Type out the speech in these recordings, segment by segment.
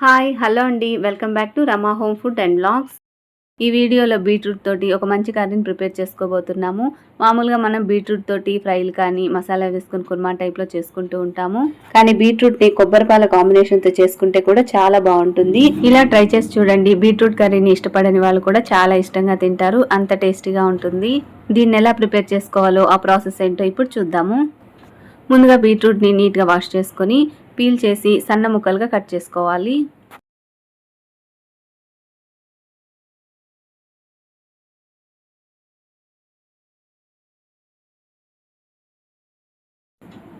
Hi hello అండి welcome back to Rama home food and blogs. ఈ వీడియోలో బీట్రూట్ తోటి ఒక మంచి కర్రీని ప్రిపేర్ చేసుకోబోతున్నాము. మామూలుగా మనం బీట్రూట్ తోటి ఫ్రైలు కానీ మసాలా వేసుకొని కుర్మా టైప్లో చేసుకుంటూ ఉంటాము. కానీ బీట్రూట్ని కొబ్బరిపాల కాంబినేషన్తో చేసుకుంటే కూడా చాలా బాగుంటుంది. ఇలా ట్రై చేసి చూడండి. బీట్రూట్ కర్రీని ఇష్టపడని వాళ్ళు కూడా చాలా ఇష్టంగా తింటారు. అంత టేస్టీగా ఉంటుంది. దీన్ని ఎలా ప్రిపేర్ చేసుకోవాలో ఆ ప్రాసెస్ ఏంటో ఇప్పుడు చూద్దాము. ముందుగా బీట్రూట్ని నీట్గా వాష్ చేసుకొని పీల్ చేసి సన్న ముక్కలుగా కట్ చేసుకోవాలి.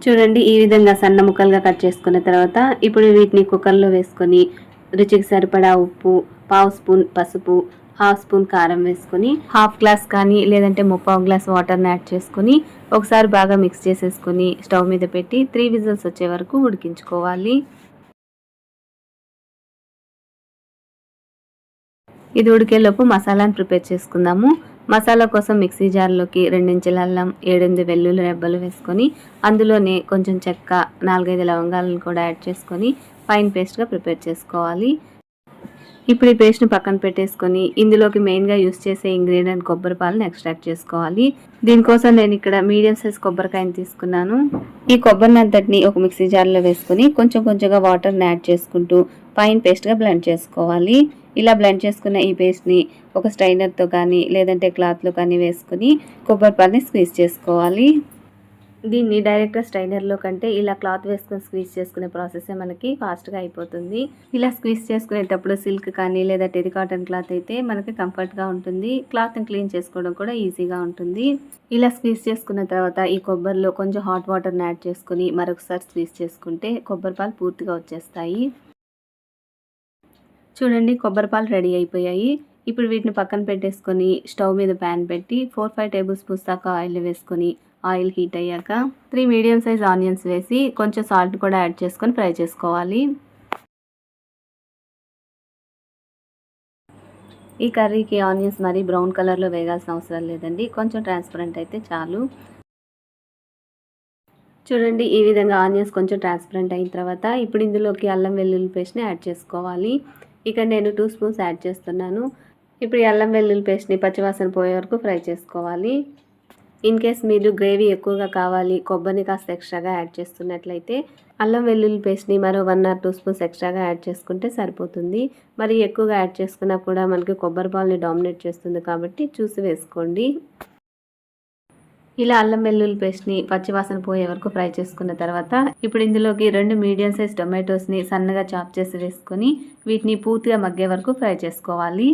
చూడండి, ఈ విధంగా సన్న ముక్కలుగా కట్ చేసుకున్న తర్వాత ఇప్పుడు వీటిని కుక్కర్లో వేసుకొని రుచికి సరిపడా ఉప్పు, పావు స్పూన్ పసుపు, హాఫ్ స్పూన్ కారం వేసుకొని హాఫ్ గ్లాస్ కానీ లేదంటే ముప్పావు గ్లాస్ వాటర్ని యాడ్ చేసుకొని ఒకసారి బాగా మిక్స్ చేసేసుకొని స్టవ్ మీద పెట్టి 3 విజిల్స్ వచ్చే వరకు ఉడికించుకోవాలి. ఇది ఉడికేలోపు మసాలాను ప్రిపేర్ చేసుకుందాము. మసాలా కోసం మిక్సీ జార్లోకి 2 ఇంచుల అల్లం, 7-8 వెల్లుల్లి రెబ్బలు వేసుకొని అందులోనే కొంచెం చెక్క, 4-5 లవంగాలను కూడా యాడ్ చేసుకొని ఫైన్ పేస్ట్గా ప్రిపేర్ చేసుకోవాలి. ఇప్పుడు ఈ పేస్ట్ని పక్కన పెట్టేసుకొని ఇందులోకి మెయిన్గా యూస్ చేసే ఇంగ్రీడియంట్ కొబ్బరి పాలను ఎక్స్ట్రాక్ట్ చేసుకోవాలి. దీనికోసం నేను ఇక్కడ మీడియం సైజ్ కొబ్బరికాయని తీసుకున్నాను. ఈ కొబ్బరిని అంతటిని ఒక మిక్సీ జార్లో వేసుకొని కొంచెం కొంచెంగా వాటర్ని యాడ్ చేసుకుంటూ ఫైన్ పేస్ట్గా బ్లెండ్ చేసుకోవాలి. ఇలా బ్లెండ్ చేసుకున్న ఈ పేస్ట్ని ఒక స్ట్రైనర్తో కానీ లేదంటే క్లాత్లో కానీ వేసుకుని కొబ్బరి పాలని స్క్వీజ్ చేసుకోవాలి. దీన్ని డైరెక్ట్గా స్ట్రైనర్లో కంటే ఇలా క్లాత్ వేసుకొని స్క్వీజ్ చేసుకునే ప్రాసెసే మనకి ఫాస్ట్గా అయిపోతుంది. ఇలా స్క్వీజ్ చేసుకునేటప్పుడు సిల్క్ కానీ లేదా టెరి కాటన్ క్లాత్ అయితే మనకి కంఫర్ట్గా ఉంటుంది. క్లాత్ని క్లీన్ చేసుకోవడం కూడా ఈజీగా ఉంటుంది. ఇలా స్క్వీజ్ చేసుకున్న తర్వాత ఈ కొబ్బరిలో కొంచెం హాట్ వాటర్ని యాడ్ చేసుకుని మరొకసారి స్క్వీజ్ చేసుకుంటే కొబ్బరి పాలు పూర్తిగా వచ్చేస్తాయి. చూడండి, కొబ్బరి పాలు రెడీ అయిపోయాయి. ఇప్పుడు వీటిని పక్కన పెట్టేసుకొని స్టవ్ మీద ప్యాన్ పెట్టి 4-5 టేబుల్ స్పూన్స్ దాకా ఆయిల్ వేసుకొని ఆయిల్ హీట్ అయ్యాక 3 మీడియం సైజ్ ఆనియన్స్ వేసి కొంచెం సాల్ట్ కూడా యాడ్ చేసుకొని ఫ్రై చేసుకోవాలి. ఈ కర్రీకి ఆనియన్స్ మరీ బ్రౌన్ కలర్లో వేగాల్సిన అవసరం లేదండి. కొంచెం ట్రాన్స్పరెంట్ అయితే చాలు. చూడండి, ఈ విధంగా ఆనియన్స్ కొంచెం ట్రాన్స్పరెంట్ అయిన తర్వాత ఇప్పుడు ఇందులోకి అల్లం వెల్లుల్లి పేస్ట్ని యాడ్ చేసుకోవాలి. ఇక్కడ నేను 2 స్పూన్స్ యాడ్ చేస్తున్నాను. ఇప్పుడు ఈ అల్లం వెల్లుల్లి పేస్ట్ని పచ్చివాసన పోయే వరకు ఫ్రై చేసుకోవాలి. ఇన్ కేస్ మీరు గ్రేవీ ఎక్కువగా కావాలి, కొబ్బరిని కాస్త ఎక్స్ట్రాగా యాడ్ చేస్తున్నట్లయితే అల్లం వెల్లుల్లి పేస్ట్ని మరో 1 or 2 స్పూన్స్ ఎక్స్ట్రాగా యాడ్ చేసుకుంటే సరిపోతుంది. మరి ఎక్కువగా యాడ్ చేసుకున్నా కూడా మనకి కొబ్బరి పాలని డామినేట్ చేస్తుంది కాబట్టి చూసి వేసుకోండి. ఇలా అల్లం వెల్లుల్లి పేస్ట్ని పచ్చివాసన పోయే వరకు ఫ్రై చేసుకున్న తర్వాత ఇప్పుడు ఇందులోకి 2 మీడియం సైజ్ టొమాటోస్ని సన్నగా చాప్ చేసి వేసుకొని వీటిని పూర్తిగా మగ్గే వరకు ఫ్రై చేసుకోవాలి.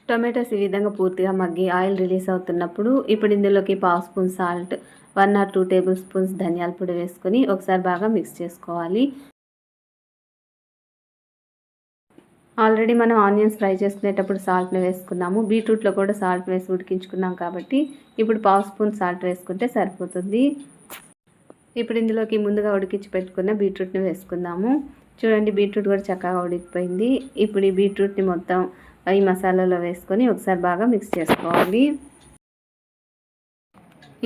టొమాటోస్ ఈ విధంగా పూర్తిగా మగ్గి ఆయిల్ రిలీజ్ అవుతున్నప్పుడు ఇప్పుడు ఇందులోకి పావు spoon salt, 1 or 2 table spoons ధనియాల పొడి వేసుకొని ఒకసారి బాగా మిక్స్ చేసుకోవాలి. ఆల్రెడీ మనం ఆనియన్స్ ఫ్రై చేసుకునేటప్పుడు సాల్ట్ని వేసుకున్నాము. బీట్రూట్లో కూడా సాల్ట్ వేసి ఉడికించుకున్నాం కాబట్టి ఇప్పుడు పావు స్పూన్ సాల్ట్ వేసుకుంటే సరిపోతుంది. ఇప్పుడు ఇందులోకి ముందుగా ఉడికించి పెట్టుకున్న బీట్రూట్ని వేసుకుందాము. చూడండి, బీట్రూట్ కూడా చక్కగా ఉడికిపోయింది. ఇప్పుడు ఈ బీట్రూట్ని మొత్తం ఈ మసాలాలో వేసుకొని ఒకసారి బాగా మిక్స్ చేసుకోవాలి.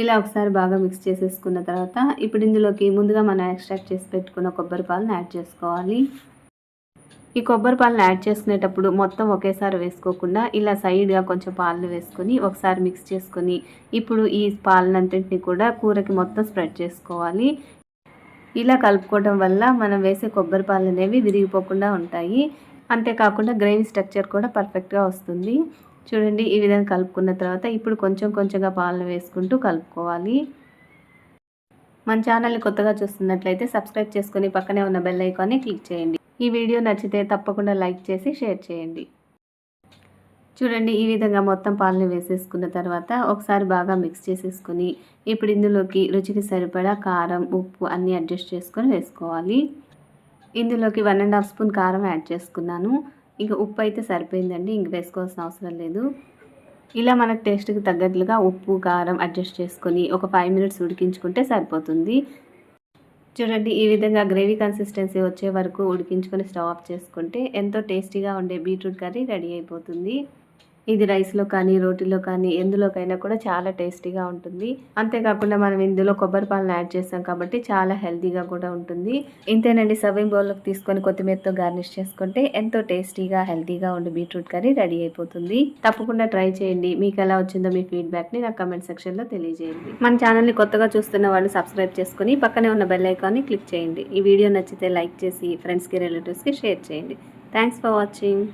ఇలా ఒకసారి బాగా మిక్స్ చేసేసుకున్న తర్వాత ఇప్పుడు ఇందులోకి ముందుగా మనం ఎక్స్ట్రాక్ట్ చేసి పెట్టుకున్న కొబ్బరి పాలను యాడ్ చేసుకోవాలి. ఈ కొబ్బరి పాలను యాడ్ చేసుకునేటప్పుడు మొత్తం ఒకేసారి వేసుకోకుండా ఇలా సైడ్గా కొంచెం పాలను వేసుకొని ఒకసారి మిక్స్ చేసుకొని ఇప్పుడు ఈ పాలనంతటిని కూడా కూరకి మొత్తం స్ప్రెడ్ చేసుకోవాలి. ఇలా కలుపుకోవడం వల్ల మనం వేసే కొబ్బరి పాలు అనేవి విరిగిపోకుండా ఉంటాయి. అంతేకాకుండా గ్రేవీ స్ట్రక్చర్ కూడా పర్ఫెక్ట్గా వస్తుంది. చూడండి, ఈ విధంగా కలుపుకున్న తర్వాత ఇప్పుడు కొంచెం కొంచెంగా పాలను వేసుకుంటూ కలుపుకోవాలి. మన ఛానల్ని కొత్తగా చూస్తున్నట్లయితే సబ్స్క్రైబ్ చేసుకొని పక్కనే ఉన్న బెల్ ఐకాన్ని క్లిక్ చేయండి. ఈ వీడియో నచ్చితే తప్పకుండా లైక్ చేసి షేర్ చేయండి. చూడండి, ఈ విధంగా మొత్తం పాలని వేసేసుకున్న తర్వాత ఒకసారి బాగా మిక్స్ చేసేసుకొని ఇప్పుడు ఇందులోకి రుచికి సరిపడా కారం, ఉప్పు అన్నీ అడ్జస్ట్ చేసుకొని వేసుకోవాలి. ఇందులోకి 1.5 స్పూన్ కారం యాడ్ చేసుకున్నాను. ఇంకా ఉప్పు అయితే సరిపోయిందండి, ఇంక వేసుకోవాల్సిన అవసరం లేదు. ఇలా మనకు టేస్ట్కి తగ్గట్లుగా ఉప్పు, కారం అడ్జస్ట్ చేసుకొని ఒక 5 minutes ఉడికించుకుంటే సరిపోతుంది. చూడండి, ఈ విధంగా గ్రేవీ కన్సిస్టెన్సీ వచ్చే వరకు ఉడికించుకొని స్టవ్ ఆఫ్ చేసుకుంటే ఎంతో టేస్టీగా ఉండే బీట్రూట్ కర్రీ రెడీ అయిపోతుంది. ఇది రైస్‌లో కానీ, రోటీలో కానీ ఎందులోకైనా కూడా చాలా టేస్టీగా ఉంటుంది. అంతేకాకుండా మనం ఇందులో కొబ్బరి పాలను యాడ్ చేసాం కాబట్టి చాలా హెల్తీగా కూడా ఉంటుంది. ఇంతేనండి, సర్వింగ్ బౌల్‌లోకి తీసుకొని కొత్తిమీరతో గార్నిష్ చేసుకుంటే ఎంతో టేస్టీగా, హెల్తీగా ఉండే బీట్రూట్ కర్రీ రెడీ అయిపోతుంది. తప్పకుండా ట్రై చేయండి. మీకు ఎలా వచ్చిందో మీ ఫీడ్‌బ్యాక్‌ని నాకు కామెంట్ సెక్షన్‌లో తెలియజేయండి. మన ఛానల్‌ని కొత్తగా చూస్తున్న వాళ్ళు సబ్స్క్రైబ్ చేసుకొని పక్కనే ఉన్న బెల్ ఐకాన్‌ని క్లిక్ చేయండి. ఈ వీడియో నచ్చితే లైక్ చేసి ఫ్రెండ్స్‌కి, రిలేటివ్స్‌కి షేర్ చేయండి. Thanks for watching.